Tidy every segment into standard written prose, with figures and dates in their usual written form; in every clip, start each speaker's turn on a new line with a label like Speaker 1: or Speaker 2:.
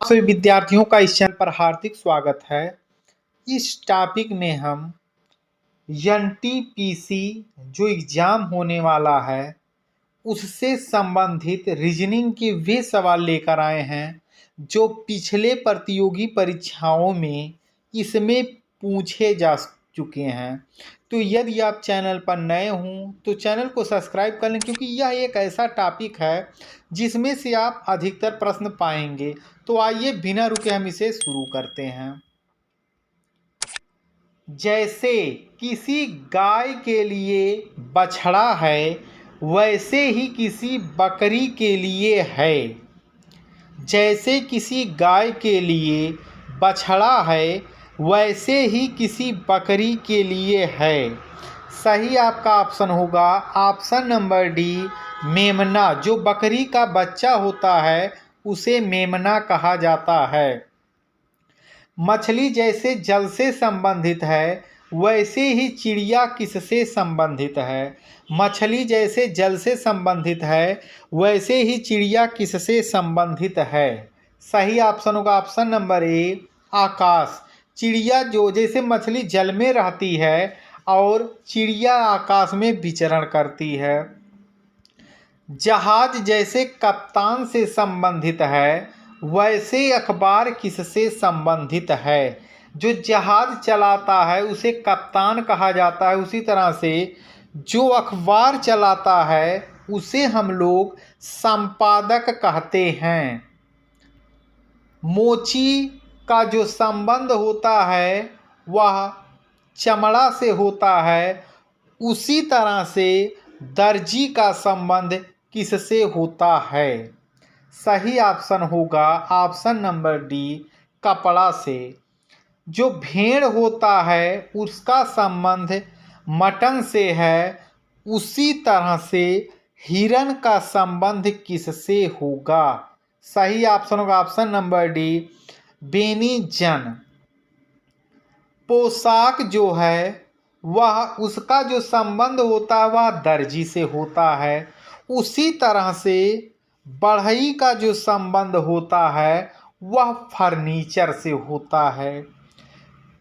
Speaker 1: सभी विद्यार्थियों का इस चैनल पर हार्दिक स्वागत है। इस टॉपिक में हम एनटीपीसी जो एग्जाम होने वाला है उससे संबंधित रीजनिंग के वे सवाल लेकर आए हैं जो पिछले प्रतियोगी परीक्षाओं में इसमें पूछे जा चुके हैं। तो यदि आप चैनल पर नए हों तो चैनल को सब्सक्राइब कर लें, क्योंकि यह एक ऐसा टॉपिक है जिसमें से आप अधिकतर प्रश्न पाएंगे। तो आइए बिना रुके हम इसे शुरू करते हैं। जैसे किसी गाय के लिए बछड़ा है वैसे ही किसी बकरी के लिए है। जैसे किसी गाय के लिए बछड़ा है वैसे ही किसी बकरी के लिए है। सही आपका ऑप्शन होगा ऑप्शन नंबर डी, मेमना। जो बकरी का बच्चा होता है उसे मेमना कहा जाता है। मछली जैसे जल से संबंधित है वैसे ही चिड़िया किससे संबंधित है। मछली जैसे जल से संबंधित है वैसे ही चिड़िया किससे संबंधित है। सही ऑप्शन होगा ऑप्शन नंबर ए, आकाश। चिड़िया जो जैसे मछली जल में रहती है और चिड़िया आकाश में विचरण करती है। जहाज जैसे कप्तान से संबंधित है वैसे अखबार किससे संबंधित है। जो जहाज चलाता है उसे कप्तान कहा जाता है, उसी तरह से जो अखबार चलाता है उसे हम लोग संपादक कहते हैं। मोची का जो संबंध होता है वह चमड़ा से होता है, उसी तरह से दर्जी का संबंध किससे होता है। सही ऑप्शन होगा ऑप्शन नंबर डी, कपड़ा से। जो भेड़ होता है उसका संबंध मटन से है, उसी तरह से हिरन का संबंध किससे होगा। सही ऑप्शन होगा ऑप्शन नंबर डी, बेनीजन। पोशाक जो है वह उसका जो संबंध होता है वह दर्जी से होता है, उसी तरह से बढ़ई का जो संबंध होता है वह फर्नीचर से होता है।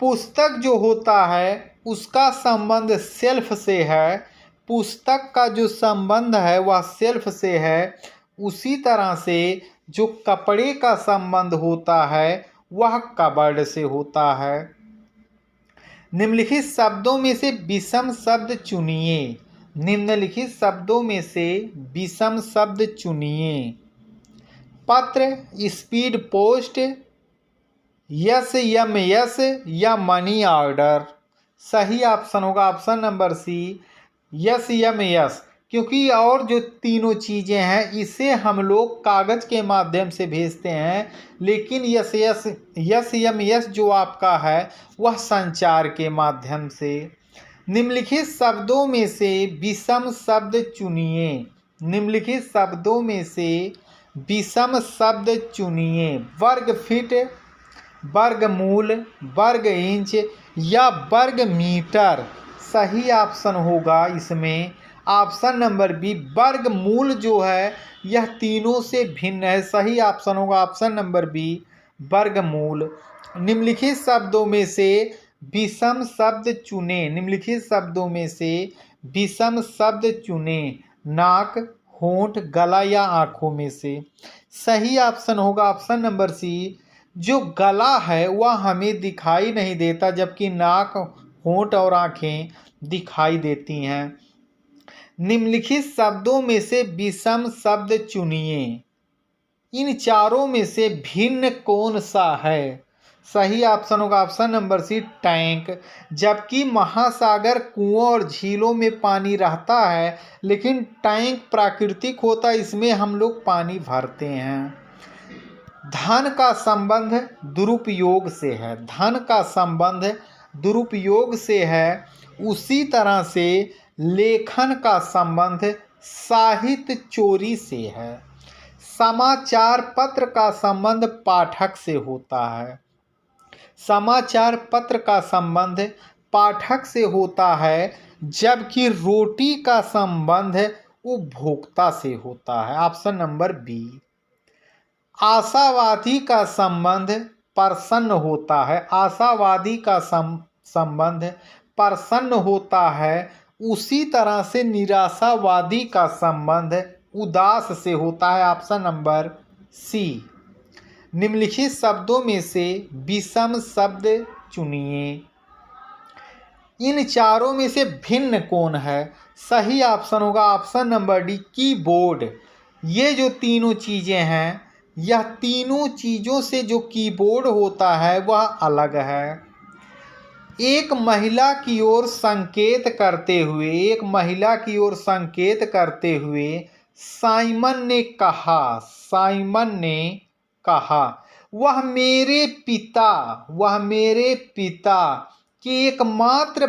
Speaker 1: पुस्तक जो होता है उसका संबंध सेल्फ से है, पुस्तक का जो संबंध है वह सेल्फ से है, उसी तरह से जो कपड़े का संबंध होता है वह कबर्ड से होता है। निम्नलिखित शब्दों में से विषम शब्द चुनिए। निम्नलिखित शब्दों में से विषम शब्द चुनिए। पत्र, speed post, S M S या मनी ऑर्डर। सही ऑप्शन होगा option number C, S M S, क्योंकि और जो तीनों चीज़ें हैं इसे हम लोग कागज़ के माध्यम से भेजते हैं, लेकिन यस यम यस जो आपका है वह संचार के माध्यम से। निम्नलिखित शब्दों में से विषम शब्द चुनिए। निम्नलिखित शब्दों में से विषम शब्द चुनिए। वर्ग फीट, वर्गमूल, वर्ग इंच या वर्ग मीटर। सही ऑप्शन होगा इसमें ऑप्शन नंबर बी, वर्गमूल जो है यह तीनों से भिन्न है। सही ऑप्शन होगा ऑप्शन नंबर बी, वर्गमूल। निम्नलिखित शब्दों में से विषम शब्द चुने। निम्नलिखित शब्दों में से विषम शब्द चुने। नाक, होंठ, गला या आँखों में से। सही ऑप्शन होगा ऑप्शन नंबर सी, जो गला है वह हमें दिखाई नहीं देता जबकि नाक, होंठ और आँखें दिखाई देती हैं। निम्नलिखित शब्दों में से विषम शब्द चुनिए। इन चारों में से भिन्न कौन सा है। सही ऑप्शन होगा ऑप्शन नंबर सी, टैंक। जबकि महासागर, कुओं और झीलों में पानी रहता है, लेकिन टैंक प्राकृतिक होता है, इसमें हम लोग पानी भरते हैं। धन का संबंध दुरुपयोग से है। धन का संबंध दुरुपयोग से है, उसी तरह से लेखन का संबंध साहित्य चोरी से है। समाचार पत्र का संबंध पाठक से होता है। समाचार पत्र का संबंध पाठक से होता है, जबकि रोटी का संबंध उपभोक्ता से होता है। Option number B. आशावादी का संबंध प्रसन्न होता है, आशावादी का संबंध प्रसन्न होता है, उसी तरह से निराशावादी का संबंध उदास से होता है। Option number C. निम्नलिखित शब्दों में से विषम शब्द चुनिए। इन चारों में से भिन्न कौन है? सही ऑप्शन होगा ऑप्शन नंबर डी, कीबोर्ड। ये जो तीनों चीज़ें हैं, यह तीनों चीज़ों से जो कीबोर्ड होता है वह अलग है। एक महिला की ओर संकेत करते हुए, एक महिला की ओर संकेत करते हुए साइमन ने कहा, साइमन ने कहा, वह मेरे पिता की एकमात्र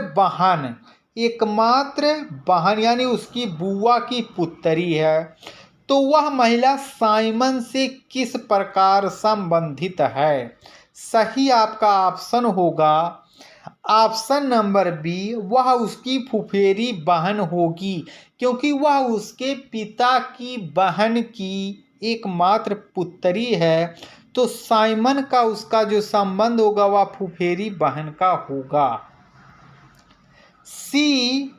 Speaker 1: बहन यानी उसकी बुआ की पुत्री है। तो वह महिला साइमन से किस प्रकार संबंधित है? सही आपका ऑप्शन होगा ऑप्शन नंबर बी, वह उसकी फुफेरी बहन होगी, क्योंकि वह उसके पिता की बहन की एकमात्र पुत्री है। तो साइमन का उसका जो संबंध होगा वह फुफेरी बहन का होगा। सी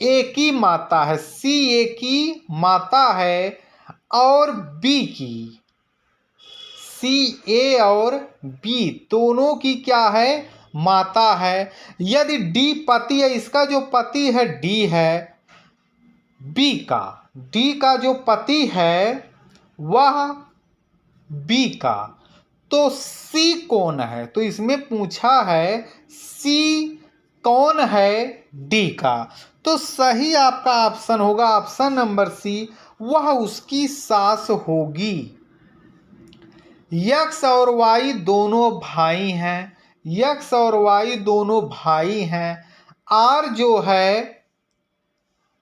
Speaker 1: ए की माता है, सी ए की माता है और बी की, सी ए और बी दोनों की क्या है? माता है। यदि डी पति है, इसका जो पति है डी है, डी का जो पति है वह बी का, तो सी कौन है? तो इसमें पूछा है सी कौन है? डी का। तो सही आपका ऑप्शन होगा ऑप्शन नंबर सी, वह उसकी सास होगी। यक्स और वाई दोनों भाई हैं, यक्स और वाई दोनों भाई हैं। आर जो है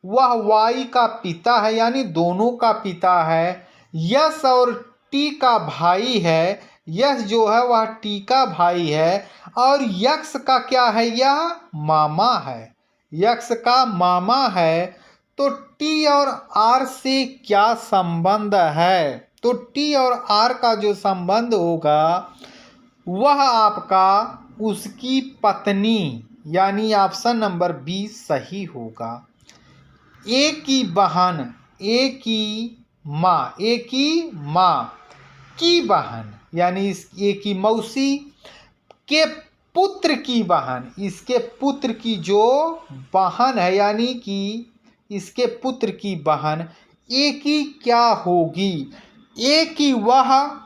Speaker 1: वह वाई का पिता है, यानी दोनों का पिता है। यस और टी का भाई है, यस जो है वह टी का भाई है। और यक्स का क्या है? यह मामा है, यक्स का मामा है। तो टी और आर से क्या संबंध है? तो टी और आर का जो संबंध होगा वह आपका उसकी पत्नी, यानी ऑप्शन नंबर बी सही होगा। ए की बहन, ए की माँ की बहन, यानी ए की मौसी के पुत्र की बहन, इसके पुत्र की जो बहन है, यानी कि इसके पुत्र की बहन ए की क्या होगी? ए की वह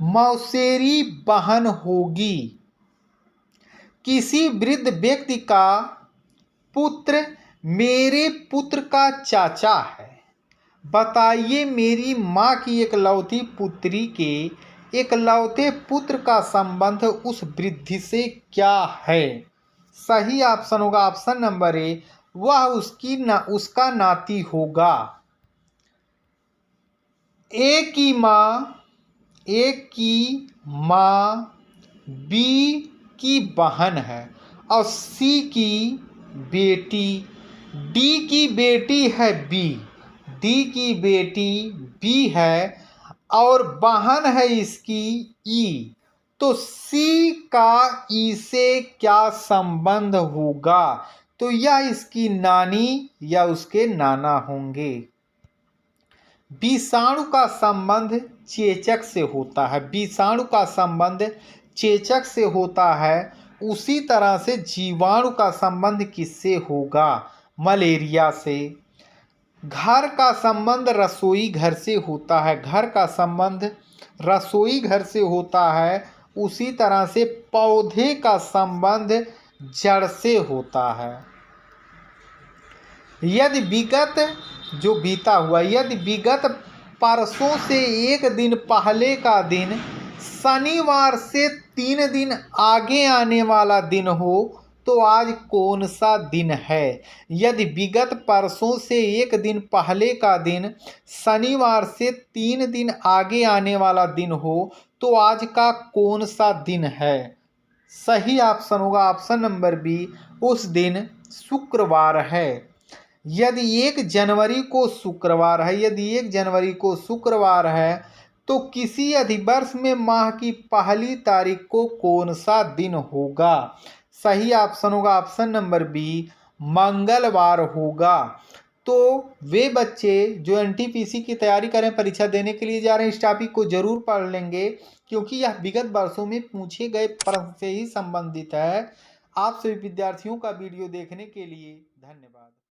Speaker 1: मौसेरी बहन होगी। किसी वृद्ध व्यक्ति का पुत्र मेरे पुत्र का चाचा है। बताइए मेरी माँ की एकलौती पुत्री के एकलौते पुत्र का संबंध उस वृद्धि से क्या है? सही ऑप्शन होगा ऑप्शन नंबर ए, वह उसका नाती होगा। ए की माँ बी की बहन है और सी की बेटी, डी की बेटी है बी, डी की बेटी बी है और बहन है इसकी ई। तो सी का ई से क्या संबंध होगा? तो यह इसकी नानी या उसके नाना होंगे। विषाणु का संबंध चेचक से होता है, विषाणु का संबंध चेचक से होता है। उसी तरह से जीवाणु का संबंध किससे होगा? मलेरिया से। घर का संबंध रसोई घर से होता है, घर का संबंध रसोई घर से होता है। उसी तरह से पौधे का संबंध जड़ से होता है। यदि विगत परसों से एक दिन पहले का दिन शनिवार से 3 दिन आगे आने वाला दिन हो तो आज कौन सा दिन है? यदि विगत परसों से एक दिन पहले का दिन शनिवार से 3 दिन आगे आने वाला दिन हो तो आज का कौन सा दिन है? सही ऑप्शन होगा ऑप्शन नंबर बी, उस दिन शुक्रवार है। यदि 1 जनवरी को शुक्रवार है, यदि 1 जनवरी को शुक्रवार है तो किसी अधिवर्ष में माह की पहली तारीख को कौन सा दिन होगा? सही ऑप्शन होगा ऑप्शन नंबर बी, मंगलवार होगा। तो वे बच्चे जो एनटीपीसी की तैयारी करें, परीक्षा देने के लिए जा रहे हैं, इस टॉपिक को जरूर पढ़ लेंगे, क्योंकि यह विगत वर्षों में पूछे गए प्रश्न से ही संबंधित है। आप सभी विद्यार्थियों का वीडियो देखने के लिए धन्यवाद।